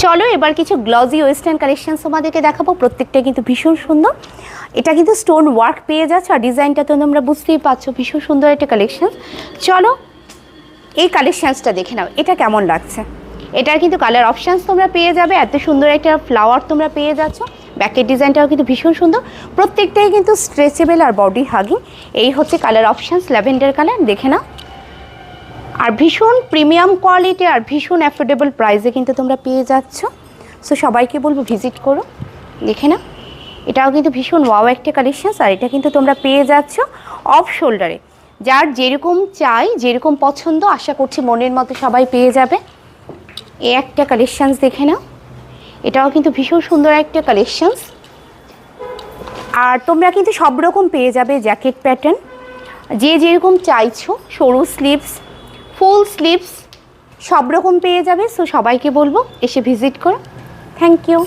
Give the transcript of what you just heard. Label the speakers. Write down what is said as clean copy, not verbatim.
Speaker 1: চলো এবার কিছু গ্লজি ওয়েস্টার্ন কালেকশন তোমাদেরকে দেখাবো, প্রত্যেকটা কিন্তু ভীষণ সুন্দর। এটা কিন্তু স্টোন ওয়ার্ক পেয়ে যাচ্ছে, আর ডিজাইনটা তো তোমরা বুঝতেই পারছো, ভীষণ সুন্দর একটা কালেকশন। চলো এই কালেকশানসটা দেখে নাও, এটা কেমন লাগছে। এটার কিন্তু কালার অপশানস তোমরা পেয়ে যাবে, এত সুন্দর একটা ফ্লাওয়ার তোমরা পেয়ে যাচ্ছ। ব্যাকের ডিজাইনটাও কিন্তু ভীষণ সুন্দর, প্রত্যেকটাই কিন্তু স্ট্রেচেবল আর বডি হাগিং। এই হচ্ছে কালার অপশানস, ল্যাভেন্ডার কালার, দেখে নাও। আর ভীষণ প্রিমিয়াম কোয়ালিটি আর ভীষণ অ্যাফোর্ডেবল প্রাইসে কিন্তু তোমরা পেয়ে যাচ্ছ। সো সবাইকে বলবো ভিজিট করো, দেখে নাও। এটাও কিন্তু ভীষণ ওয়াও একটা কালেকশানস, আর এটা কিন্তু তোমরা পেয়ে যাচ্ছ অফ শোল্ডারে। যার যেরকম চাই, যেরকম পছন্দ, আশা করছি মনের মতো সবাই পেয়ে যাবে। এই একটা কালেকশানস দেখে নাও, এটাও কিন্তু ভীষণ সুন্দর একটা কালেকশানস। আর তোমরা কিন্তু সব রকম পেয়ে যাবে জ্যাকেট প্যাটার্ন, যে যেরকম চাইছো, সরু স্লিভস, ফুল স্লিভস, সব রকম পেয়ে যাবে। সো সবাইকে বলবো এসে ভিজিট করো। Thank you.